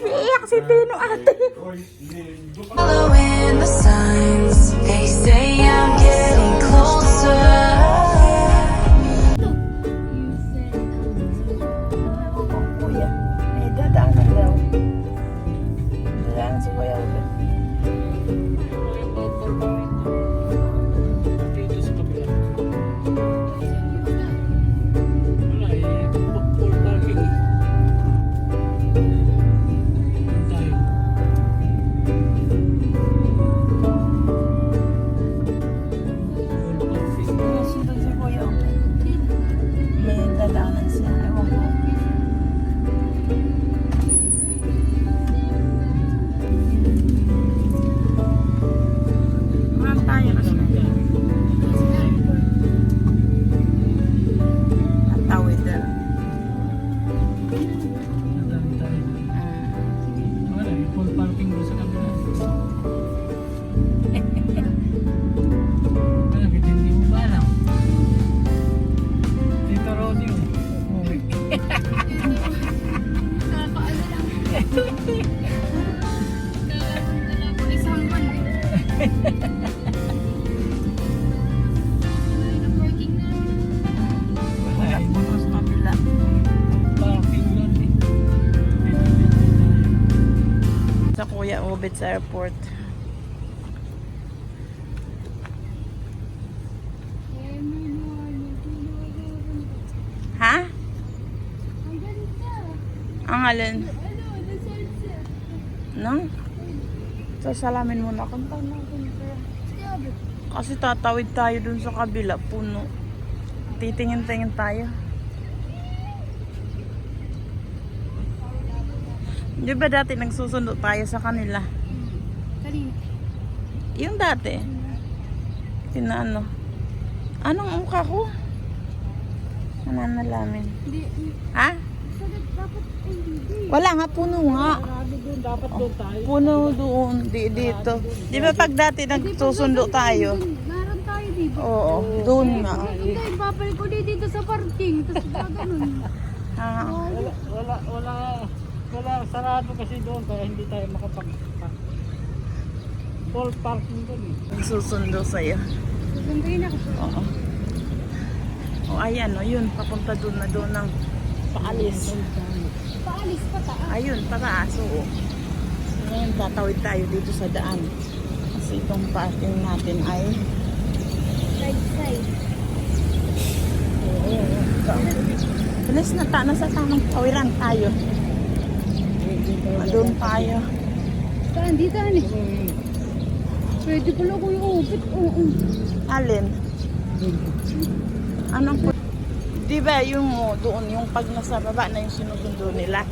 Iiyak si Tino, ate. Following the signs, they say I'm getting closer. Kuya, may dadaanan daw. Dadaanan si Kuya ulit. Dito sa kabila. Wala eh. Full parking eh. Tayo. Full parking. Sunod si Kuya ulit. May dadaanan siya. Ewan ko. Ma'am, tayo kasi. At tawid na. Madami tayo. Wala eh. Full parking doon sa kabila. Bakit hindi mo ba alam? Tito Ronnie oh. Umuwi. Kakaano lang. Kakapunta lang po isang buwan eh. Wala na parking na. Wala eh. Bukas mapila. Parking doon eh. Sa Kuya Obet sa airport. Ha? Ang ganda. Ang alin? Ano, nasalsa. No? Sasalamin muna. Kanta natin. Sabi, Kasi tatawid tayo dun sa kabila. Puno. Titingin-tingin tayo. Di ba dati nagsusundo tayo sa kanila? kanina. Yung dati. Ano? Anong mukha ko? Nananalamin. Hindi, Ha? dapat, hindi. Wala nga, puno nga. Marami doon. Dapat doon tayo. Puno doon, dito. Di ba pag dati nagsusundo tayo? Meron tayo dito. Oo, doon nga. Hindi, babalik ko dito sa parking. Tapos gano'n. Ah, Wala, sarado kasi doon kaya hindi tayo makapag-park. Full parking doon eh. nagsusundo sa'yo. Susunduin ako. Oo. O ayan, o yun, papunta doon na doon ng paalis. Paalis pa taas. Ayun, pataas, oo. Ngayon, tatawid tayo dito sa daan. Kasi itong parking natin ay Right side. bilis na nasa tamang tawiran tayo. Doon tayo. Saan? Dito, ano? Pwede pala ko yung upit. Oo. Alin? Anong di ba yung doon, yung pag nasa baba na yung sinusundo nila?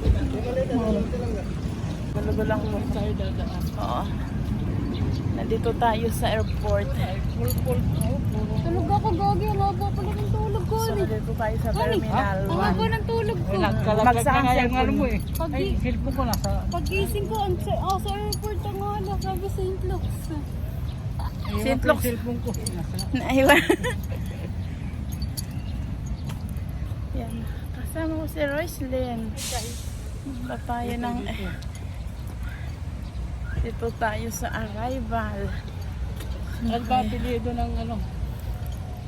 Talaga lang mo. Tayo dadaan. Oo. Nandito tayo sa airport. Full. Tulog ako, gagi. Ang haba pala ng tulog ko. So, nandito tayo sa terminal Ang haba 1. ng tulog ko. Nagkalaglag Magsaan na nga yung cellphone ano mo eh. Pag- Ay, cellphone ko nasa... Pagising ko, sa airport ang hala. Sabi St. Luke's. St. Yung Luke's. cellphone ko. Nasa... Naiwan. Yan. Kasama ko si Roycelyn. Punta tayo ng... Dito tayo sa arrival. At ba pilido ng ano?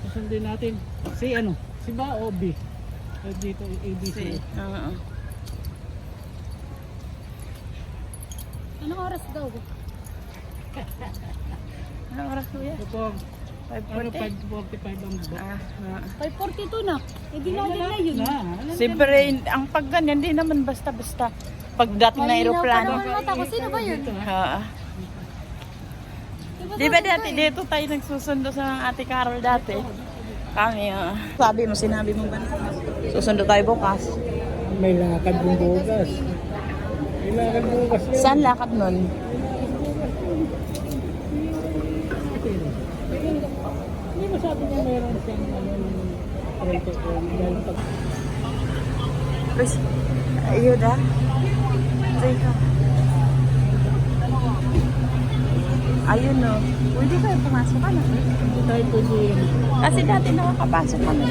Susundin natin. Si ano? Si ba o B? Dito ABC. Oo. Anong oras daw? Anong oras kuya? Ito po, ano 5:40? 5:45 ang ba? Ah, 5:42 na. Eh, di natin na yun. siyempre, ang pagganyan, hindi naman basta-basta. Pagdating na aeroplano. Malinaw pa naman mata ko. Sino ba yun? Oo. Di ba dati, dito tayo nagsusundo sa Ate Carol dati? Kami, sabi mo, sinabi mo ba na susundo tayo bukas? May lakad yung bukas. May lakad bukas yan. Saan lakad nun? Hindi masabi niya meron siyang ano rento ko. Dahil pag Bas, ayun ah. Teka. Ayun no. Pwede kayo pumasok ka na. hindi tayo pwede Kasi dati nakakapasok kami.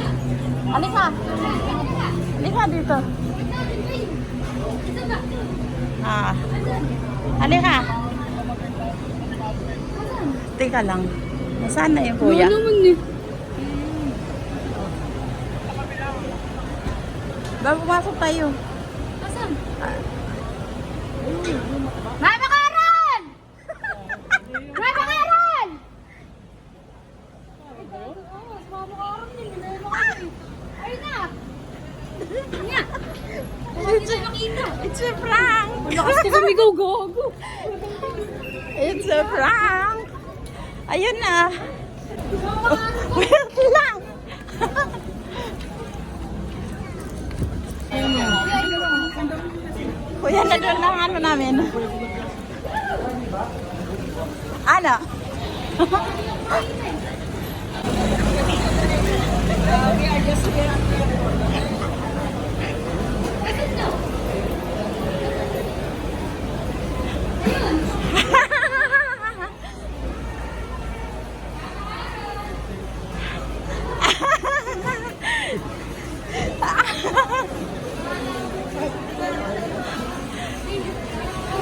Halika. Halika dito. Ha? Ah. Halika. Teka lang. Nasaan na yung kuya? Ano naman eh. Pumasok tayo. Asan? Mama Karan! Mama Karan! Mama Karan din. Ayun na! Niya! It's a prank! Lakas ka kami go-go-go. It's a prank! Ayun na! Wait lang! Kuya, na doon lang ano namin. Ano?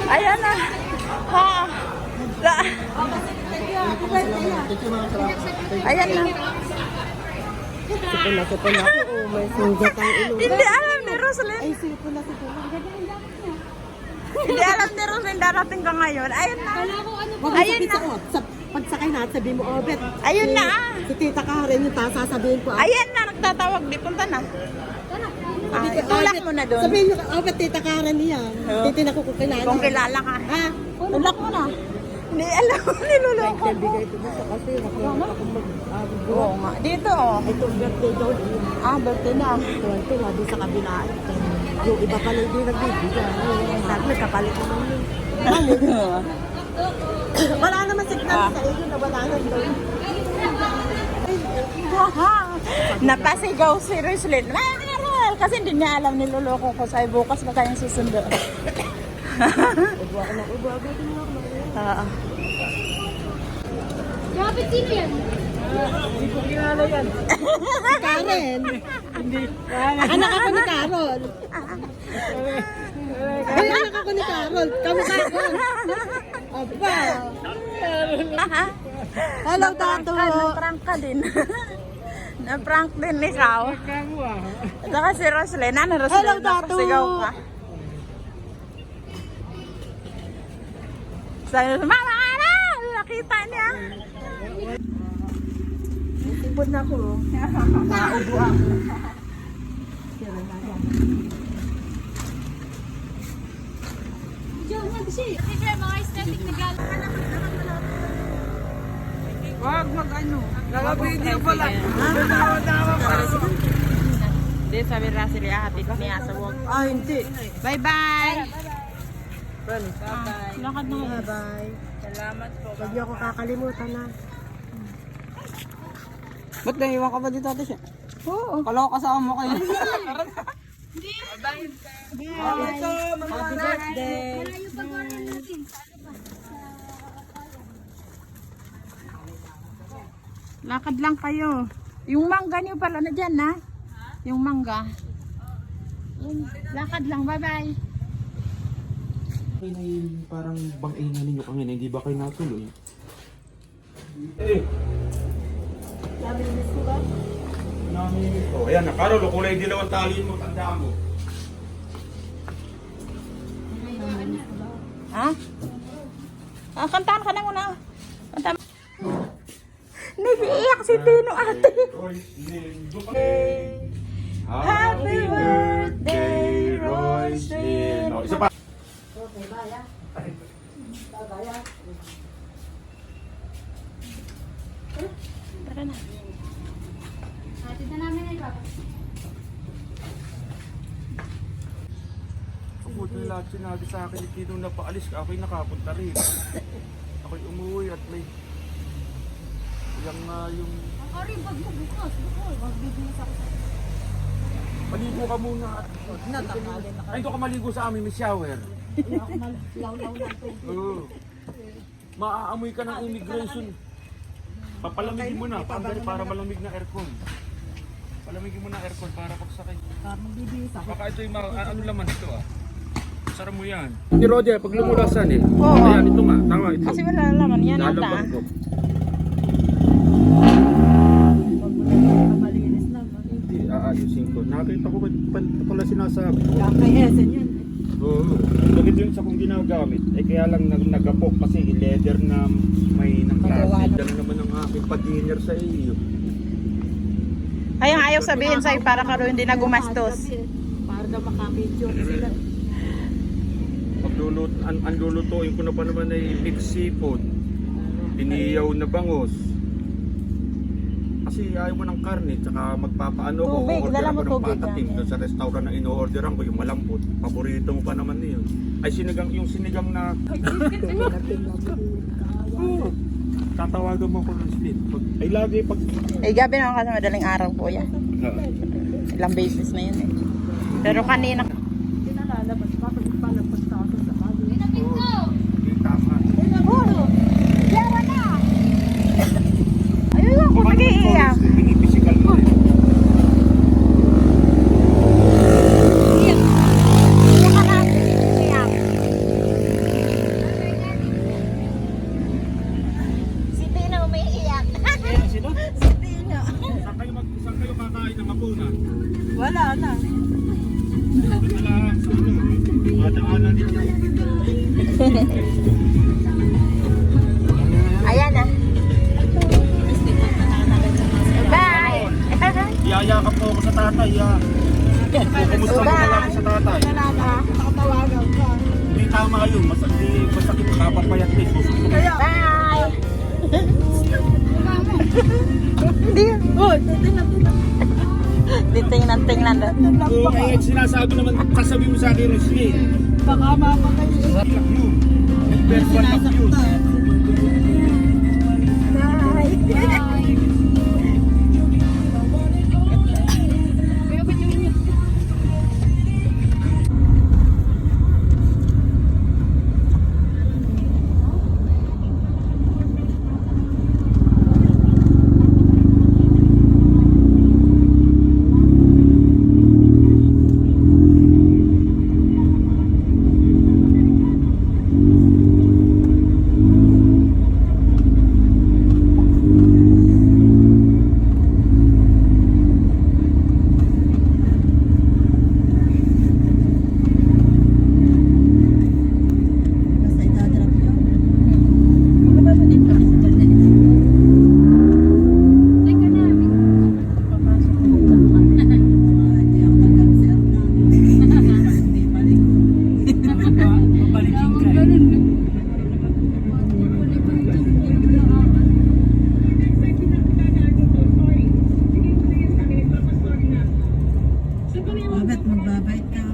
Ayan na. Ha. Ayan na. Sipon na ako. Oh, may sugat ang ilo. Hindi alam ni Roslyn. Ay, sipon na. Hindi alam ni Roslyn darating ka ngayon. Ayun na. Huwag mo Ayun sakit na. sa sa pagsakay na, sabihin mo, oh, bet. Ayun na. Si Tita Karen yung sasabihin ko. Ayan na. Nagtatawag. Di punta na. Itulak mo na doon. Sabihin mo, oh, bet Tita Karen niya. Titin ako kung kilala. Kung kilala ka. Ha? Tulak mo na. Hindi alam. Niluloko ko. Bigay ko dito kasi nakuha ako Oo nga. Dito oh. Ito, birthday daw. Birthday na. Ito, labi sa kabila. Yung iba pala hindi nagbibigay. Sabi, kapalit mo yun. Wala naman signal sa iyo na wala na doon. Napasigaw si Roslyn. Mahal! Kasi hindi niya alam niloloko ko sa bukas pa tayong susundo. Ubo ako ng ubo. Agad din ako. Oo. Kapit sino yan? Hindi ko kilala yan. Karen. Hindi. Anak ako ni Carol. Ay, anak ako ni Carol. Kamu Carol. Aba. Hello, Tato. Na-prank ka din. Na-prank din ikaw. Kago ah. Ito kasi Roslyn. Ano Roslyn? Hello, Tato. Napasigaw ka. Sabi mo, Mama, ano? Nakita niya. Sipon na ako. Naubo ako. Diyan nga kasi. Sige, mga aesthetic na galang. Wag mag-ano. Naka-video pala. Hindi, sabi Russell, ihahatid niya sa wag. Ah, hindi. Bye-bye. Bye-bye. Lakad na kayo. Bye-bye. Salamat po. Huwag niyo ako kakalimutan na. Ba't naiwan ka ba dito ate siya? Oo. Kala ko kasama mo kayo. Happy birthday. Malayo pa galing natin. Lakad lang kayo. Yung mangga niyo pala na dyan, ha? Yung mangga. Lakad lang. Bye-bye. Okay na yung parang bang-ina ninyo kanina, hindi ba kayo natuloy? Namimiss ko ba? Namimiss ko. Ayan na, Carol, kulay dilaw ang taliin mo, tandaan mo. Ha? Kantahan ka na muna. Kanta mo. Nag-iiyak si Tino, ate. Happy birthday, Roslyn. Oh, isa pa. Tara na. Hatid na namin na ito. Buti na lahat sinabi sa akin ni Tino na paalis ka, ako'y nakapunta rin. Ako'y umuwi at may... Yung yung... Ari, wag mo bukas. Wag bibigyan ako. Maligo ka muna at... Ay, ito ka maligo sa amin, may shower. Law-law na ito. Oo. Maaamoy ka ng immigration. Papalamigin mo na, para malamig na aircon. Palamigin mo na aircon para pagsakay. Baka ito yung ano laman ito ah. sara mo yan. Ni Roger, pag lumulasan eh. Oo. Ayan, ito nga. Tama ito. Kasi wala laman yan ata. Lalabas ko. Malinis naman. Hindi, aayusin ko. Nakita ko pala sinasabi. Kay Esen yan. Oo. Bakit yun sa kong ginagamit? Eh kaya lang nagapok kasi leather na may nang-plastic. Dala naman ang aking pa-dinner sa iyo. Ay, ang ayaw sabihin sa'yo para ka rin hindi na gumastos. Para daw makamedyo sila. Ang lulutuin ko na pa naman ay mixed seafood. Iniyaw na bangus. Kasi ayaw mo ng karne, tsaka magpapaano ko. Tubig, dala mo ng tubig, patatim ah. doon sa restaurant na ino-orderan ko, yung malambot. Paborito mo pa naman yun. Ay sinigang, yung sinigang na... Oo. Tatawagan mo ko ng split. Ay lagi pag... Ay, gabi naman kasi madaling araw po yan. Ilang beses na yun eh. Pero kanina... Pinalalabas pa pag palabas ka ako sa bago. Hindi tama. Yawa na! Ayun ako, nag-iiyak. Pinipisikal mo eh. Iyak ka na. Iyak. Si Tina umiiyak. Sino? Si Tina. Saan kayo kakain ng hapunan? Wala na. Wala sa ano. Madaanan ninyo. Ayan na. Bye! Iyayakap po ako sa tatay. Kumusta mo na lang sa tatay? Nakatawagan ka. Hindi tama yun. Masakit kapapayat din. Bye! Hindi. Di tingnan doon. Oo, kaya sinasabi naman, kasabi mo sa akin, Roslyn. Baka mapatay siya. Lock you. Best one of you. Bakit magbabait ka?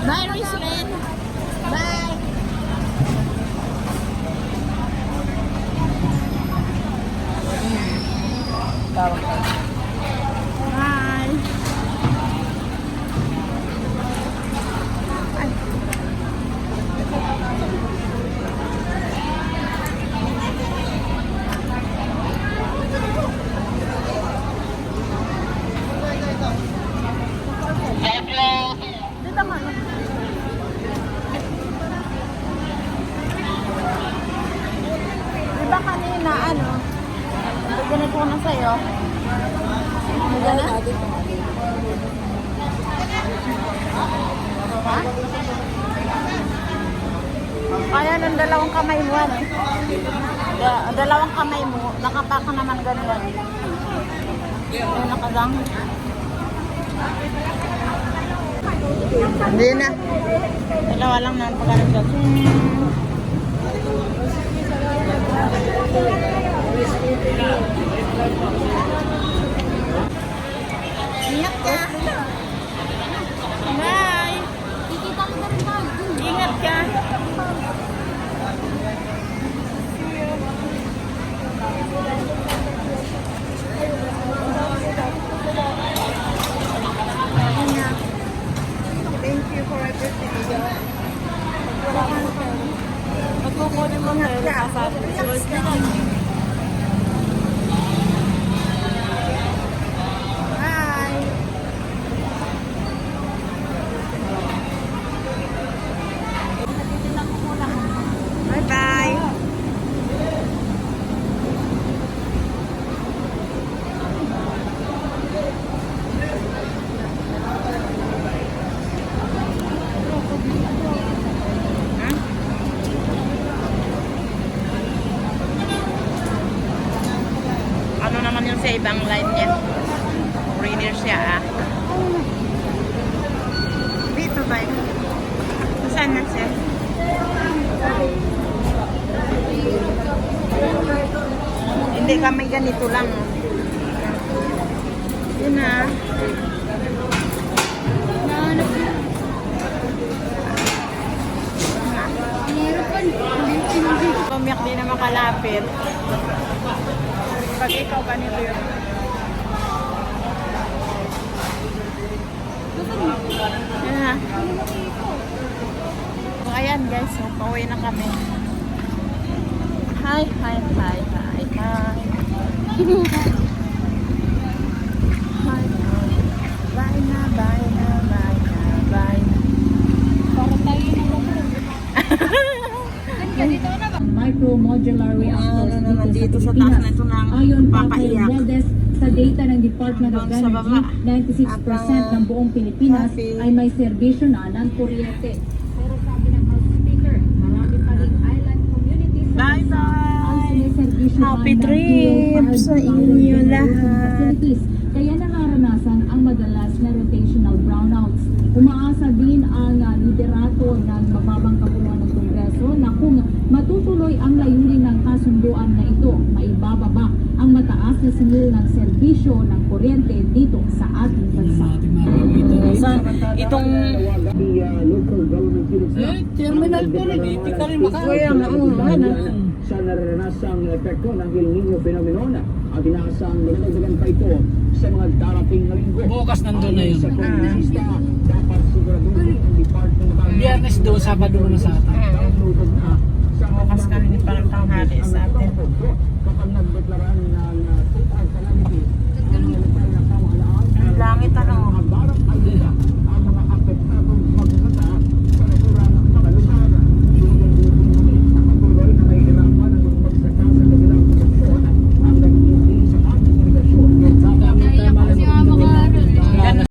Bye, Roslyn. Bye. Bye. Dito man. Diba kanina, ano? Ganito ko na sa'yo. Gana? Ha? Kaya ng dalawang kamay mo, ano? Dalawang kamay mo, nakapaka naman ganyan. Yung nakadang. Hindi na. Dalawa lang na ang pagkakas. Ingat ka. Bye. Ingat ka. Thank you for everything. Magkukunin mo na sa Ano naman yung sa ibang line niya? Foreigner siya ah. Dito ba yun? Saan na siya? Hindi kami ganito lang. Yun na. Pumiyak din na makalapit. Pag ikaw ganito yun. Yan na. So, ayan guys, so, pauwi na kami. Hi, hi, hi, hi, hi. Hi, hi. Bye na, bye na, bye na, bye na. Para tayo na micro-modular reactors Ano naman dito sa taas na ito ng Ayon pa kay papaiyak. Rodes, sa data ng Department of Doon sa baba. Energy, 96% ng buong Pilipinas coffee. ay may serbisyo na ng kuryente. Pero sabi ng House Speaker, marami pa rin island communities sa Bye, bansa bye! ang sineserbisyo Happy ng trip sa inyo lahat. facilities. Kaya nararanasan ang madalas na rotational brownouts. Umaasa din ang liderato ng mababang kapuluan ng Kongreso na kung matutuloy ang layunin ng kasunduan na ito, maibababa ang mataas na singil ng serbisyo ng kuryente dito sa ating bansa. Itong Terminal pa rin, hindi ka rin sa naranasang epekto ng El Nino phenomenon at inaasang magdagdagan pa ito sa mga darating na linggo. Bukas nandun na yun. Sa kongresista, dapat siguraduhin ang Department of Biyernes doon, Sabado naman sa atin. downloaded na sa bukas kami ni parang tanghali sa atin. kapag nagdeklaran ng total calamity ang militar na pamahalaan. Ang langit ano.